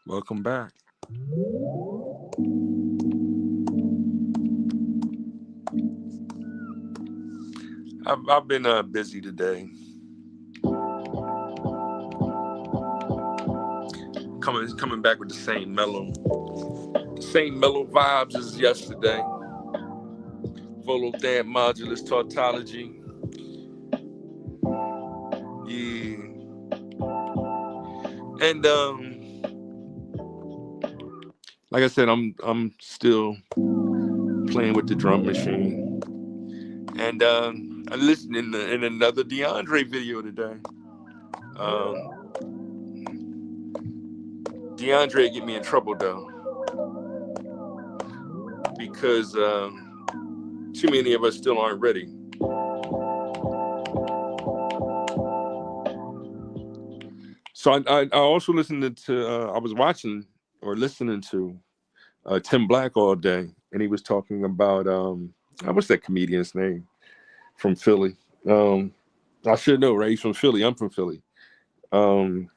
Welcome back. I've been busy today. Coming back with the same mellow vibes as yesterday. Volodamp modulus tautology. Yeah, and like I said, I'm still playing with the drum machine, and I listened in another DeAndre video today. Um, DeAndre get me in trouble though because too many of us still aren't ready. So I also listened to I was watching or listening to Tim Black all day, and he was talking about what's that comedian's name from Philly? Um, I should know, right? He's from Philly. I'm from Philly. Um,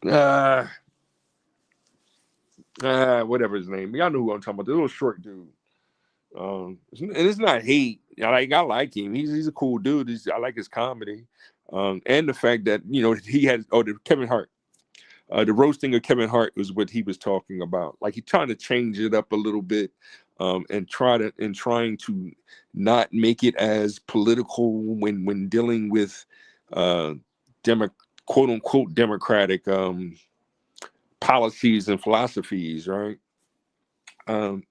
uh, Whatever his name. Y'all know who I'm talking about. The little short dude. And it's not hate. I like him. He's a cool dude. I like his comedy, and the fact that he had the Kevin Hart. The roasting of Kevin Hart was what he was talking about. Like, he's trying to change it up a little bit, and trying to not make it as political when dealing with uh, quote unquote democratic policies and philosophies, right? And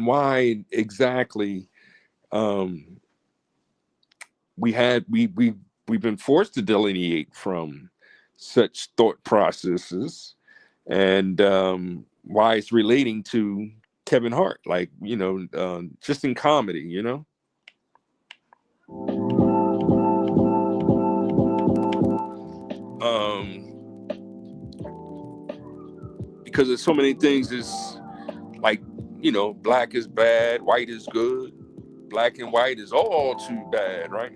why exactly um, we've been forced to delineate from such thought processes, and why it's relating to Kevin Hart, like just in comedy, um, because there's so many things. Is like black is bad, white is good, black and white is all too bad, right?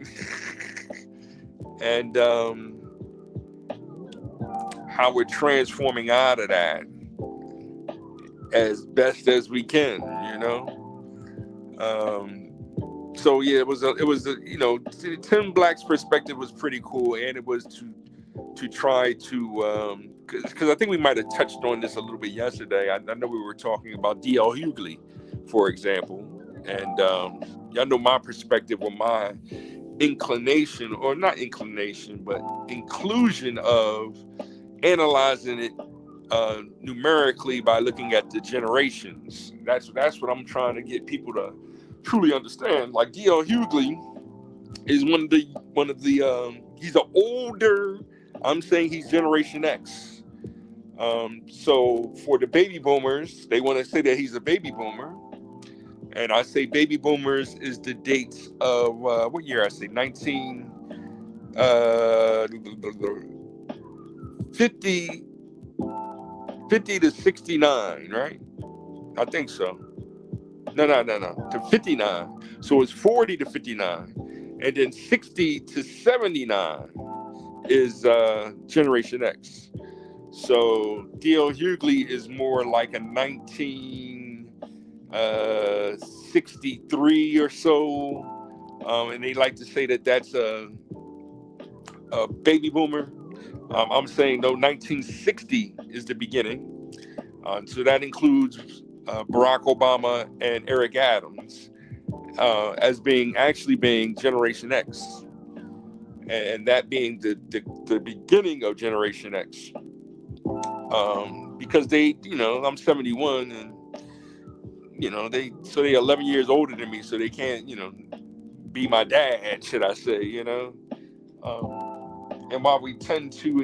And how we're transforming out of that as best as we can, so yeah, Tim Black's perspective was pretty cool, and it was to try to because I think we might have touched on this a little bit yesterday. I know we were talking about D.L. Hughley, for example, and y'all know my perspective, or my inclination, or not inclination, but inclusion of analyzing it numerically by looking at the generations. That's what I'm trying to get people to truly understand. Like, D.L. Hughley is one of the he's an older. I'm saying he's Generation X. So for the baby boomers, they want to say that he's a baby boomer, and I say baby boomers is the dates of what year? I say 50 to 69, right? I think so. No, to 59. So it's 40 to 59, and then 60 to 79 is Generation X. So D.L. Hughley is more like a 1963 or so, and they like to say that that's a baby boomer. I'm saying, no, 1960 is the beginning. So that includes Barack Obama and Eric Adams as being Generation X, and that being the beginning of Generation X. Because I'm 71, and they're 11 years older than me, so they can't be my dad, should I say, and while we tend to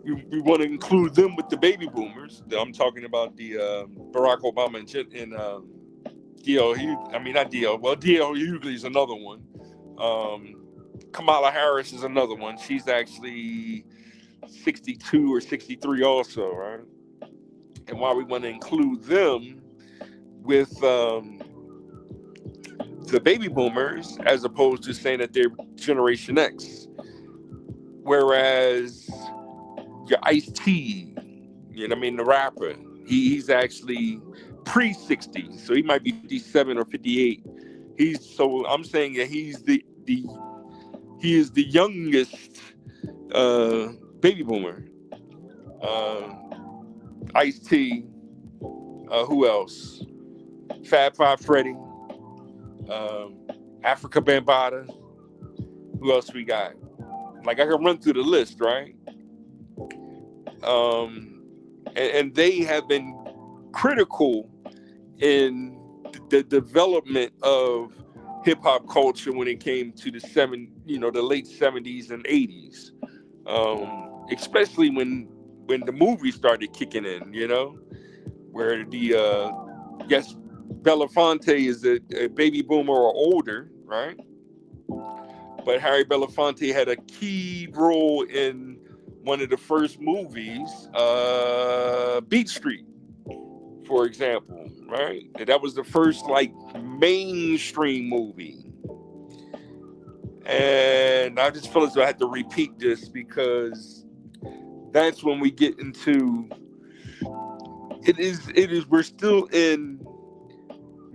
we want to include them with the baby boomers. I'm talking about the Barack Obama and D.L. Hughley. I mean, not D.L. Well, D.L. Hughley is another one. Kamala Harris is another one. She's actually 62 or 63 also, right? And why we want to include them with the baby boomers, as opposed to saying that they're Generation X. Whereas your Ice-T, you know what I mean, the rapper. He's actually pre-60, so he might be 57 or 58. So I'm saying that he is the youngest baby boomer. Ice-T, who else? Fab Five Freddy, Africa Bambaataa. Who else we got? Like, I can run through the list, right? And they have been critical in the development of hip hop culture when it came to the late 70s and 80s, especially when the movies started kicking in, where yes, Belafonte is a baby boomer or older, right? But Harry Belafonte had a key role in one of the first movies, Beat Street, for example, right? And that was the first mainstream movie. And I just feel as though I had to repeat this because that's when we get into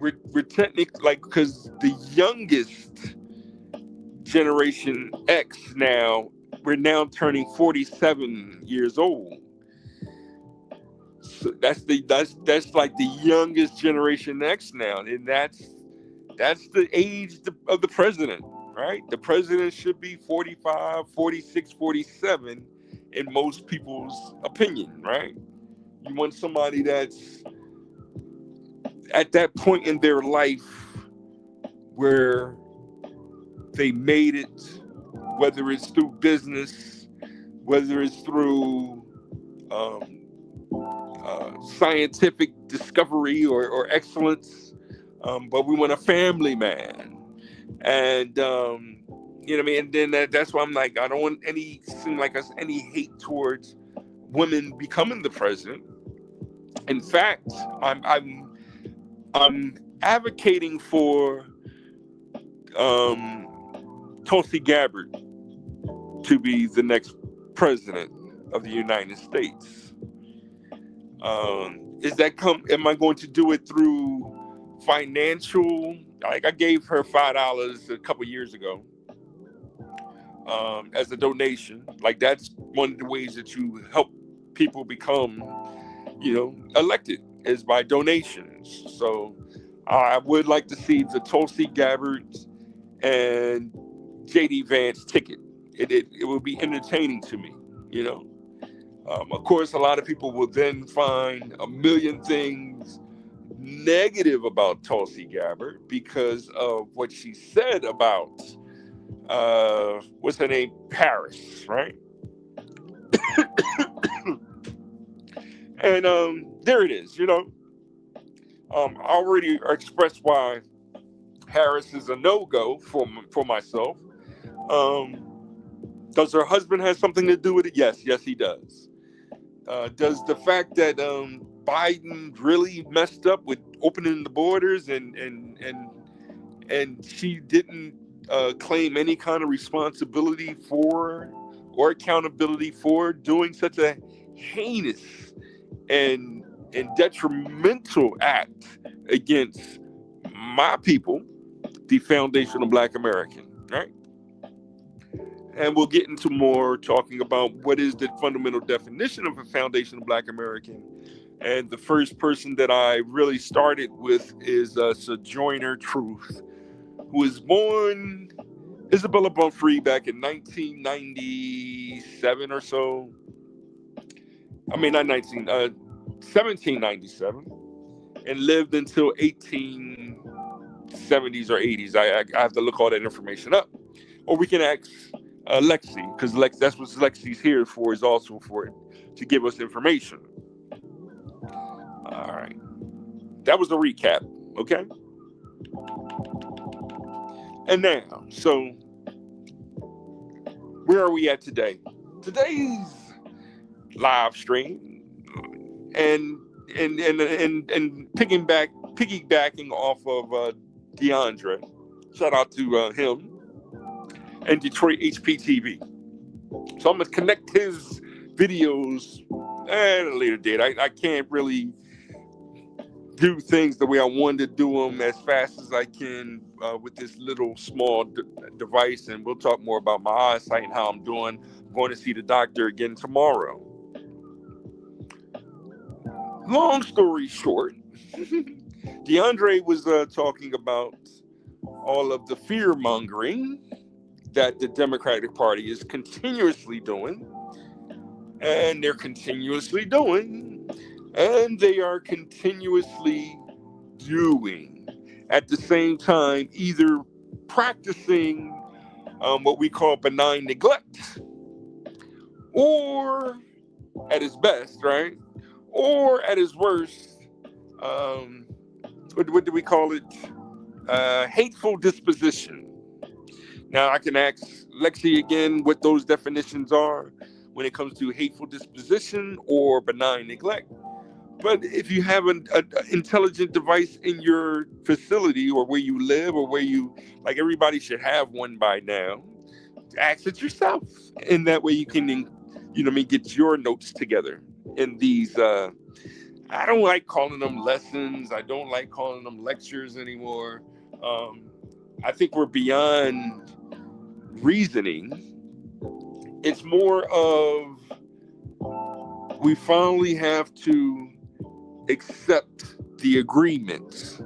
we're technically because the youngest Generation X now, we're now turning 47 years old. So that's like the youngest Generation X now, and that's the age of the president, right? The president should be 45, 46, 47 in most people's opinion, right? You want somebody that's at that point in their life where they made it, whether it's through business, whether it's through scientific discovery or excellence, but we want a family man. And you know what I mean? And then that's why I'm like, I don't want any hate towards women becoming the president. In fact, I'm advocating for Tulsi Gabbard to be the next president of the United States. Am I going to do it through financial? Like, I gave her $5 a couple years ago as a donation. Like, that's one of the ways that you help people become, elected, is by donations. So I would like to see the Tulsi Gabbard and JD Vance ticket. It would be entertaining to me, Of course, a lot of people will then find a million things negative about Tulsi Gabbard because of what she said about what's her name, Paris, right? And there it is, I already expressed why Harris is a no-go for myself. Does her husband have something to do with it? Yes, he does. Does the fact that Biden really messed up with opening the borders and she didn't claim any kind of responsibility for or accountability for doing such a heinous and detrimental act against my people, the foundational Black American, right? And we'll get into more talking about what is the fundamental definition of a foundational Black American. And the first person that I really started with is Sojourner Truth, who was born Isabella Bonfrey back in 1997 or so. I mean, not 1797, and lived until 1870s or 80s. I have to look all that information up. Or we can ask Lexi, because that's what Lexi's here for, is also to give us information. All right. That was the recap, okay? And now, so where are we at today? Today's live stream and piggybacking off of DeAndre. Shout out to him and Detroit HPTV. So I'm gonna connect his videos at a later date. I can't really do things the way I wanted to do them as fast as I can with this little small device. And we'll talk more about my eyesight and how I'm doing. I'm going to see the doctor again tomorrow. Long story short, DeAndre was talking about all of the fear mongering that the Democratic Party is continuously doing, and they're continuously doing, and they are continuously doing at the same time, either practicing what we call benign neglect, or at its best, right? Or at its worst, what do we call it? Hateful disposition. Now I can ask Lexi again what those definitions are when it comes to hateful disposition or benign neglect. But if you have an intelligent device in your facility or where you live or where you, like everybody should have one by now, ask it yourself. And that way you can, get your notes together in these, I don't like calling them lessons. I don't like calling them lectures anymore. I think we're beyond reasoning. It's more of we finally have to accept the agreements.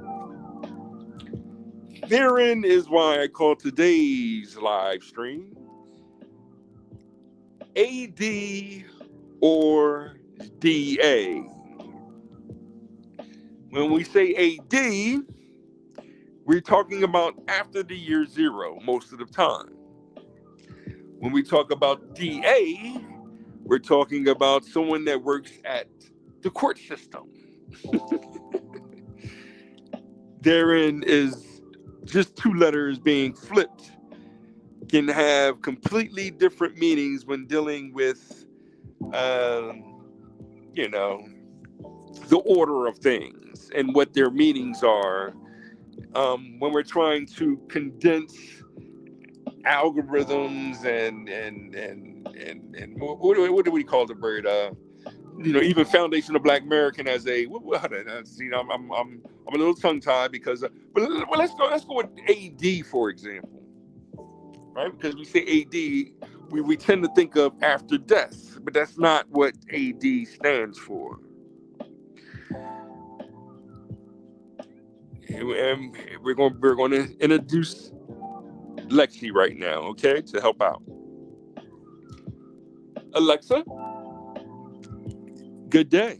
Therein is why I call today's live stream AD or DA. When we say AD, we're talking about after the year zero most of the time. When we talk about DA, we're talking about someone that works at the court system. Therein is just two letters being flipped can have completely different meanings when dealing with, the order of things and what their meanings are. When we're trying to condense algorithms and what do we call the word? Even Foundation of Black American as a I'm a little tongue tied because but let's go with AD for example, right? Because we say AD, we tend to think of after death, but that's not what AD stands for. And we're going to introduce Lexi right now, okay, to help out. Alexa, good day.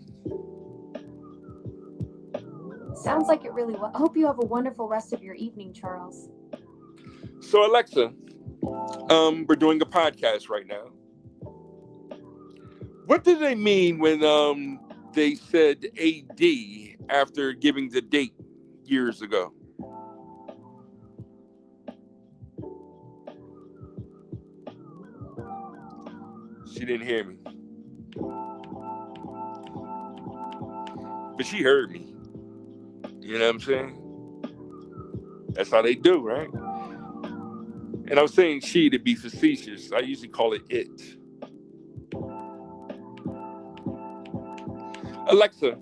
Sounds like it really well. I hope you have a wonderful rest of your evening, Charles. So Alexa, we're doing a podcast right now. What did they mean when they said AD after giving the date years ago? She didn't hear me. But she heard me. You know what I'm saying? That's how they do, right? And I was saying she to be facetious. I usually call it it. Alexa,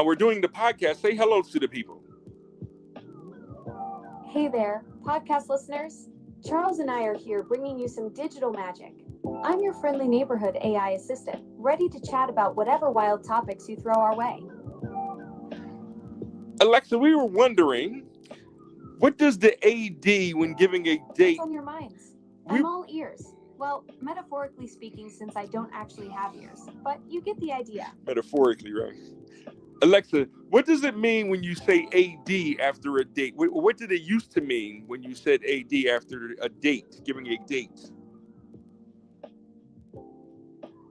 we're doing the podcast. Say hello to the people. Hey there, podcast listeners. Charles and I are here bringing you some digital magic. I'm your friendly neighborhood AI assistant, ready to chat about whatever wild topics you throw our way. Alexa, we were wondering, what does the AD when giving a date? What's on your minds? I'm all ears. Well, metaphorically speaking, since I don't actually have ears, but you get the idea. Metaphorically, right? Alexa, what does it mean when you say AD after a date? What did it used to mean when you said AD after a date, giving a date?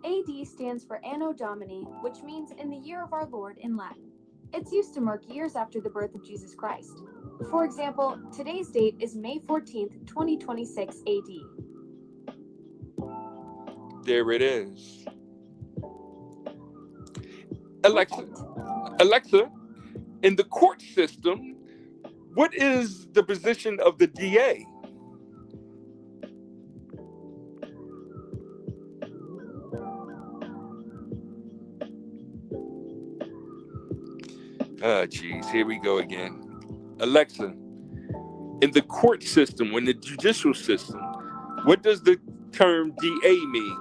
AD stands for Anno Domini, which means in the year of our Lord in Latin. It's used to mark years after the birth of Jesus Christ. For example, today's date is May 14th, 2026 AD. There it is. Alexa, in the court system, what is the position of the DA? Geez, here we go again. Alexa, in the court system, in the judicial system, what does the term DA mean?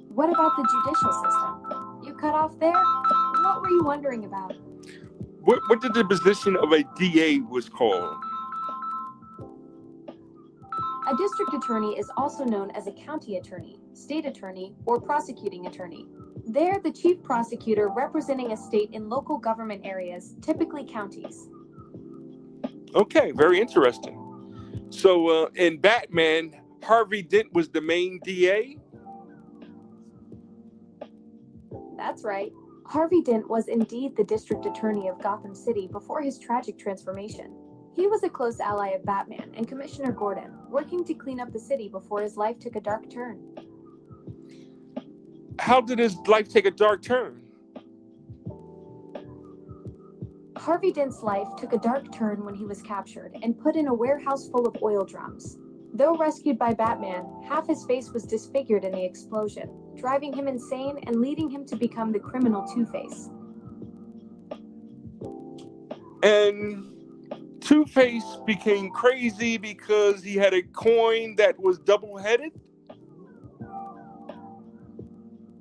What about the judicial system? You cut off there? What were you wondering about? What did the position of a DA was called? A district attorney is also known as a county attorney, state attorney, or prosecuting attorney. They're the chief prosecutor representing a state in local government areas, typically counties. Okay, very interesting. So in Batman, Harvey Dent was the main DA? That's right. Harvey Dent was indeed the district attorney of Gotham City before his tragic transformation. He was a close ally of Batman and Commissioner Gordon, working to clean up the city before his life took a dark turn. How did his life take a dark turn? Harvey Dent's life took a dark turn when he was captured and put in a warehouse full of oil drums. Though rescued by Batman, half his face was disfigured in the explosion, driving him insane and leading him to become the criminal Two-Face. And Two-Face became crazy because he had a coin that was double-headed?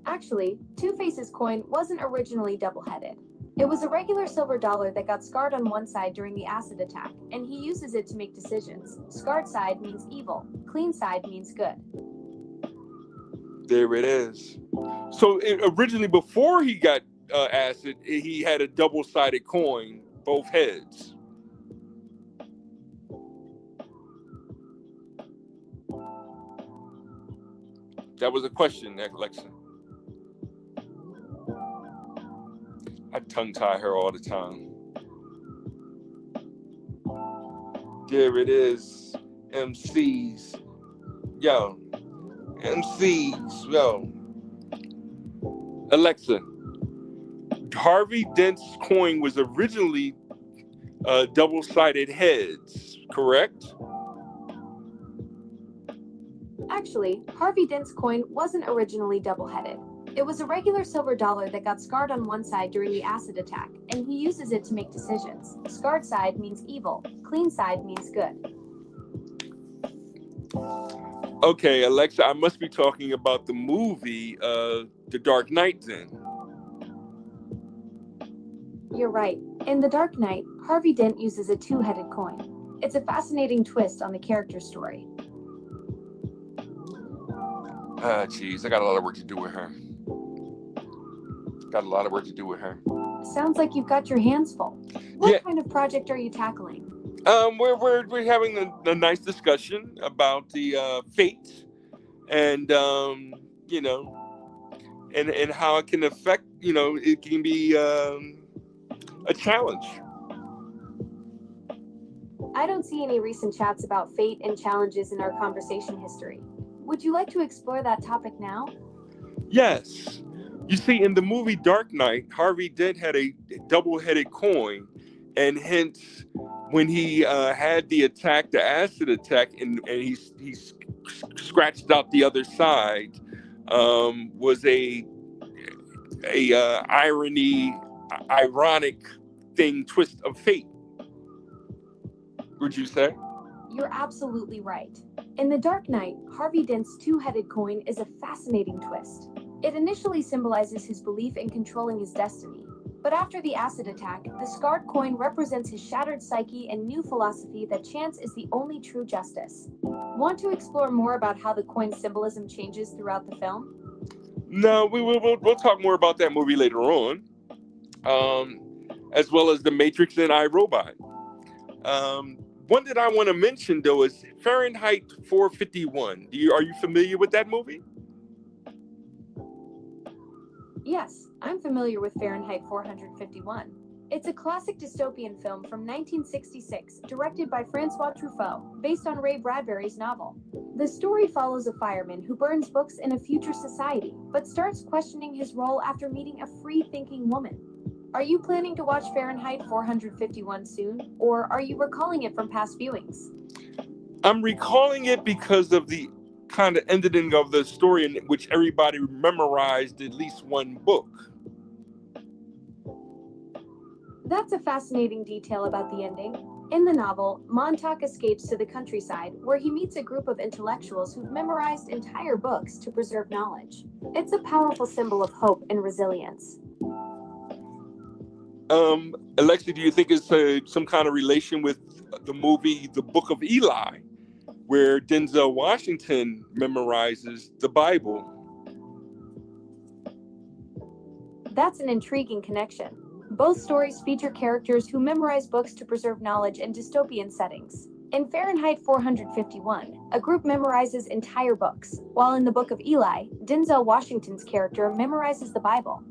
Actually, Two-Face's coin wasn't originally double-headed. It was a regular silver dollar that got scarred on one side during the acid attack, and he uses it to make decisions. Scarred side means evil, clean side means good. There it is. So originally, before he got acid, he had a double-sided coin, both heads. That was a question, Alexa. I tongue-tie her all the time. There it is. MCs. Yo. MCs. Yo. Alexa. Harvey Dent's coin was originally double-sided heads, correct? Actually, Harvey Dent's coin wasn't originally double-headed. It was a regular silver dollar that got scarred on one side during the acid attack, and he uses it to make decisions. Scarred side means evil, clean side means good. Okay, Alexa, I must be talking about the movie, The Dark Knight then. You're right. In The Dark Knight, Harvey Dent uses a two-headed coin. It's a fascinating twist on the character story. Geez, I got a lot of work to do with her. Sounds like you've got your hands full. What kind of project are you tackling? We're having a nice discussion about the fate and you know, and how it can affect, you know, it can be a challenge. I don't see any recent chats about fate and challenges in our conversation history. Would you like to explore that topic now? Yes. You see, in the movie Dark Knight, Harvey Dent had a double-headed coin, and hence, when he had the attack, the acid attack, and he scratched out the other side, was a ironic twist of fate. Would you say? You're absolutely right. In The Dark Knight, Harvey Dent's two-headed coin is a fascinating twist. It initially symbolizes his belief in controlling his destiny, but after the acid attack, the scarred coin represents his shattered psyche and new philosophy that chance is the only true justice. Want to explore more about how the coin's symbolism changes throughout the film? No, we'll talk more about that movie later on, as well as The Matrix and iRobot. One that I want to mention, though, is Fahrenheit 451. Are you familiar with that movie? Yes, I'm familiar with Fahrenheit 451. It's a classic dystopian film from 1966, directed by Francois Truffaut, based on Ray Bradbury's novel. The story follows a fireman who burns books in a future society, but starts questioning his role after meeting a free-thinking woman. Are you planning to watch Fahrenheit 451 soon, or are you recalling it from past viewings? I'm recalling it because of the kind of ending of the story in which everybody memorized at least one book. That's a fascinating detail about the ending. In the novel, Montauk escapes to the countryside where he meets a group of intellectuals who've memorized entire books to preserve knowledge. It's a powerful symbol of hope and resilience. Alexi, do you think it's some kind of relation with the movie The Book of Eli, where Denzel Washington memorizes the Bible? That's an intriguing connection. Both stories feature characters who memorize books to preserve knowledge in dystopian settings. In Fahrenheit 451, a group memorizes entire books, while in the Book of Eli, Denzel Washington's character memorizes the Bible.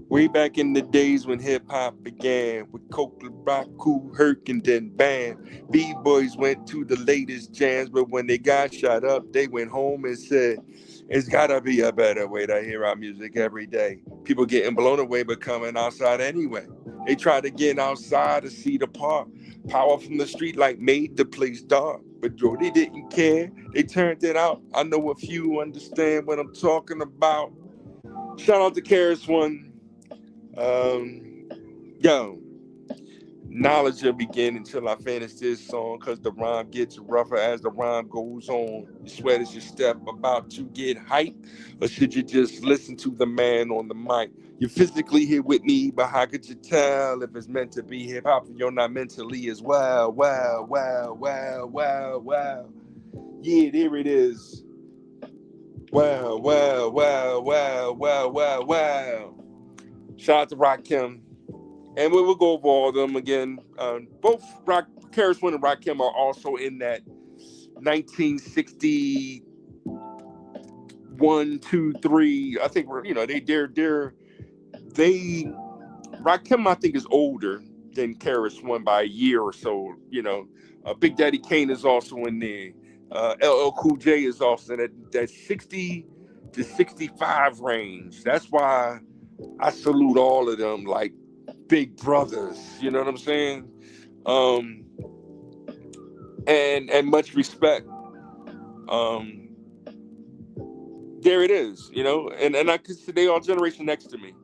Way back in the days when hip-hop began, with Coke, Rock, Kool Herc, and then Bam, B-boys went to the latest jams, but when they got shot up, they went home and said, it's gotta be a better way to hear our music every day. People getting blown away, but coming outside anyway. They tried to get outside to see the park. Power from the street light made the place dark, but Jody didn't care. They turned it out. I know a few understand what I'm talking about. Shout out to Karis One. Yo, knowledge will begin until I finish this song, cause the rhyme gets rougher as the rhyme goes on. You sweat as your step about to get hyped, or should you just listen to the man on the mic? You're physically here with me, but how could you tell if it's meant to be hip hop and you're not mentally as well? Wow, wow, wow, wow, wow. Yeah, there it is. Wow, wow, wow, wow, wow, wow, wow. Shout out to Rakim. And we will go over all of them again. Both Karis One and Rakim are also in that 1961, 2, 3. I think Rakim I think is older than Karis One by a year or so. Big Daddy Kane is also in there. LL Cool J is also in that 60 to 65 range. That's why I salute all of them like big brothers, you know what I'm saying? And much respect. There it is, and I consider they are Generation Next to me.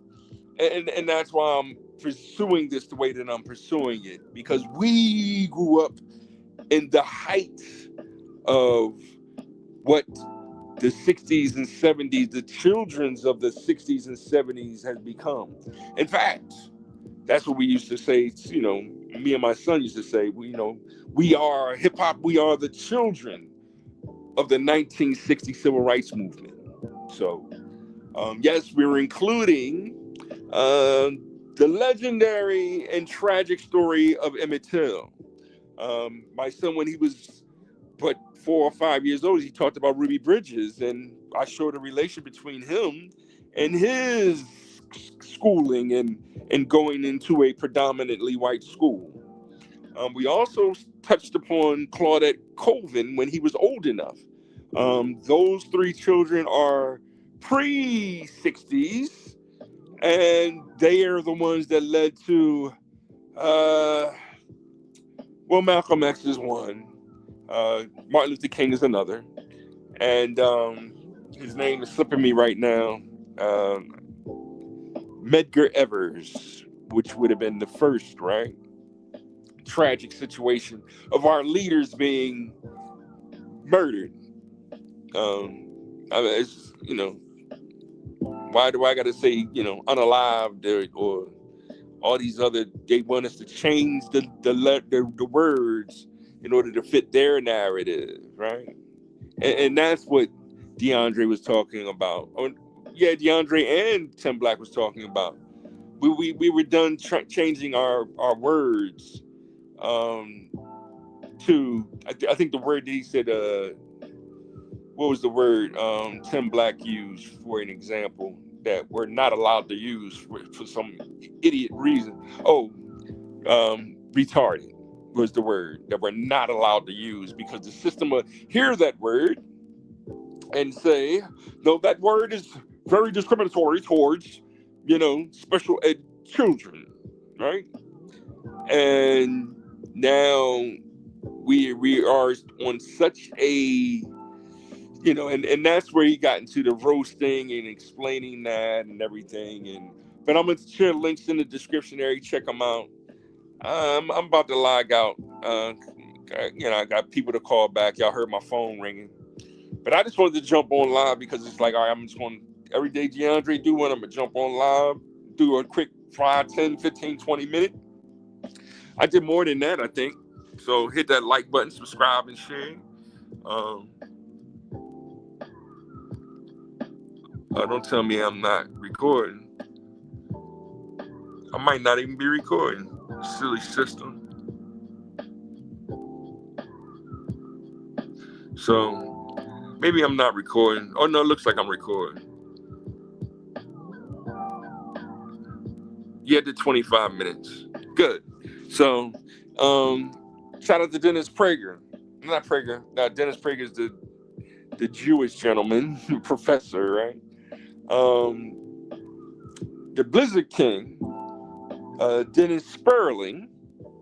And that's why I'm pursuing this the way that I'm pursuing it, because we grew up in the height of what the 60s and 70s, the children's of the 60s and 70s has become. In fact, that's what we used to say, me and my son used to say, we are hip hop, we are the children of the 1960 civil rights movement. So, yes, we're including the legendary and tragic story of Emmett Till. My son, when he was 4 or 5 years old, he talked about Ruby Bridges, and I showed a relation between him and his schooling and going into a predominantly white school. We also touched upon Claudette Colvin when he was old enough. Those three children are pre-60s, and they are the ones that led to, Malcolm X is one. Martin Luther King is another. And his name is slipping me right now. Medgar Evers, which would have been the first, right? Tragic situation of our leaders being murdered. It's, why do I got to say, unalived or all these other? They want us to change the words in order to fit their narrative, right? And that's what DeAndre was talking about. DeAndre and Tim Black was talking about. We were done changing our words to, I think the word that he said, what was the word Tim Black used for an example that we're not allowed to use for some idiot reason? Retarded was the word that we're not allowed to use, because the system will hear that word and say, no, that word is very discriminatory towards, special ed children, right? And now we are on such a and that's where he got into the roasting and explaining that and everything. But I'm gonna share links in the description area. Check them out. I'm about to log out. I got people to call back. Y'all heard my phone ringing, but I just wanted to jump on live because it's like, all right, I'm just going every day. DeAndre do one. I'm gonna jump on live, do a quick 5, 10, 15, 20 minute. I did more than that, I think. So hit that like button, subscribe, and share. Don't tell me I'm not recording. I might not even be recording. Silly system. So maybe I'm not recording. Oh no, it looks like I'm recording. Yeah, did 25 minutes. Good. So shout out to Dennis Prager. Not Prager. No, Dennis Prager is the Jewish gentleman, professor, right? The Blizzard King, Dennis Sperling.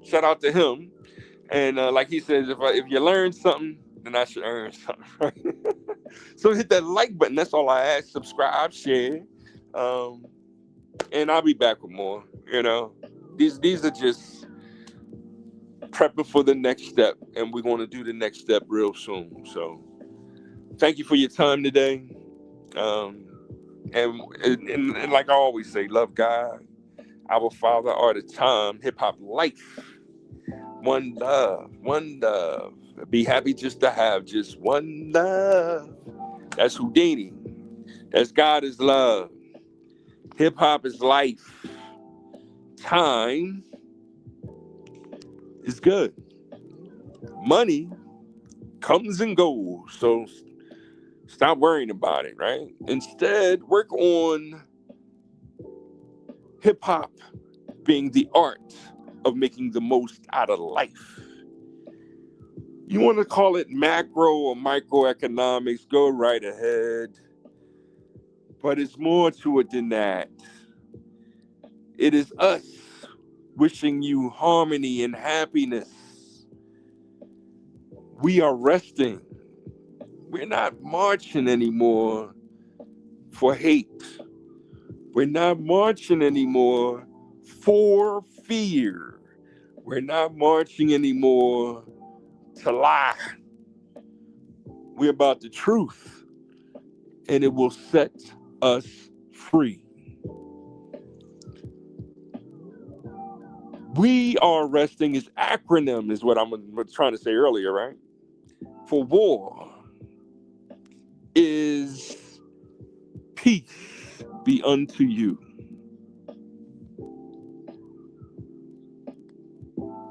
Shout out to him. And like he says, if you learn something, then I should earn something, right? So hit that like button. That's all I ask. Subscribe, share, and I'll be back with more. These are just prepping for the next step, and we're going to do the next step real soon. So thank you for your time today. And like I always say, love God, our Father, art of time, hip hop life. One love, one love. Be happy just to have just one love. That's Houdini. That's God is love. Hip hop is life. Time is good. Money comes and goes. So stop worrying about it, right? Instead, work on hip hop being the art of making the most out of life. You want to call it macro or microeconomics, go right ahead. But it's more to it than that. It is us wishing you harmony and happiness. We are resting. We're not marching anymore for hate. We're not marching anymore for fear. We're not marching anymore to lie. We're about the truth, and it will set us free. We are resting is acronym, is what I'm trying to say earlier, right? For war is peace be unto you.